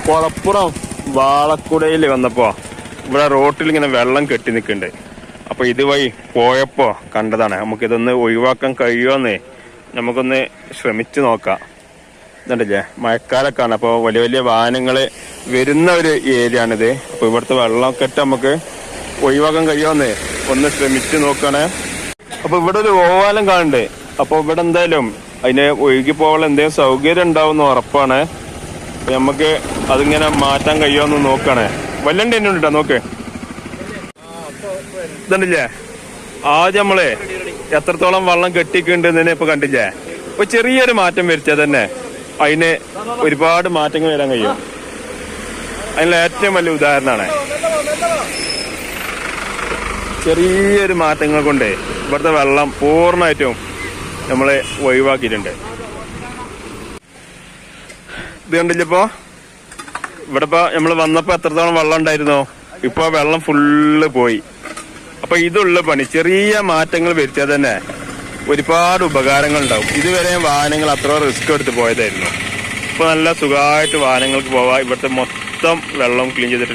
കൊളപ്പുറം വാളക്കുടയിൽ വന്നപ്പോ ഇവിടെ റോട്ടിൽ ഇങ്ങനെ വെള്ളം കെട്ടി നിൽക്കുന്നുണ്ട്. അപ്പൊ ഇതുവഴി പോയപ്പോ കണ്ടതാണ്. നമുക്കിതൊന്ന് ഒഴിവാക്കാൻ കഴിയുമെന്നേ നമുക്കൊന്ന് ശ്രമിച്ചു നോക്കാം. ഇതുണ്ടല്ലേ, മഴക്കാലൊക്കെയാണ്. അപ്പോൾ വലിയ വലിയ വാഹനങ്ങൾ വരുന്ന ഒരു ഏരിയ ആണിത്. അപ്പോൾ ഇവിടുത്തെ വെള്ളക്കെട്ട് നമുക്ക് ഒഴിവാക്കാൻ കഴിയുമെന്ന് ഒന്ന് ശ്രമിച്ചു നോക്കണേ. അപ്പോൾ ഇവിടെ ഒരു ഓവാലം കാണുന്നുണ്ട്. അപ്പോൾ ഇവിടെ എന്തായാലും അതിന് ഒഴുകി പോകാനുള്ള എന്തെങ്കിലും സൗകര്യം ഉണ്ടാവുമെന്ന് ഉറപ്പാണ്. അപ്പൊ നമുക്ക് അതിങ്ങനെ മാറ്റാൻ കഴിയുമെന്ന് നോക്കണേ. വല്ലണ്ട് തന്നെ ഉണ്ടോ നോക്ക്. ഇതുണ്ടല്ലേ, ആദ്യം നമ്മള് എത്രത്തോളം വെള്ളം കെട്ടിക്കുന്നുണ്ടെന്ന് ഇപ്പൊ കണ്ടില്ലേ. ഇപ്പൊ ചെറിയൊരു മാറ്റം വരുത്തിയാൽ തന്നെ അതിന് ഒരുപാട് മാറ്റങ്ങൾ വരാൻ കഴിയും. അതിനുള്ള ഏറ്റവും വലിയ ഉദാഹരണമാണ് ചെറിയൊരു മാറ്റങ്ങൾ കൊണ്ട് ഇവിടുത്തെ വെള്ളം പൂർണ്ണമായിട്ടും നമ്മള് ഒഴിവാക്കിയിട്ടുണ്ട്. ഇത് കണ്ടില്ലപ്പോ ഇവിടെ ഇപ്പൊ നമ്മൾ വന്നപ്പോ എത്രത്തോളം വെള്ളം ഉണ്ടായിരുന്നോ, ഇപ്പൊ വെള്ളം ഫുള്ള് പോയി. അപ്പൊ ഇതുള്ള പണി ചെറിയ മാറ്റങ്ങൾ വരുത്തിയാൽ തന്നെ ഒരുപാട് ഉപകാരങ്ങൾ ഉണ്ടാവും. ഇതുവരെ വാഹനങ്ങൾ അത്ര റിസ്ക് എടുത്ത് പോയതായിരുന്നു. ഇപ്പൊ നല്ല സുഖമായിട്ട് വാഹനങ്ങൾക്ക് പോവാം. ഇവിടുത്തെ മൊത്തം വെള്ളം ക്ലീൻ ചെയ്തിട്ടുണ്ട്.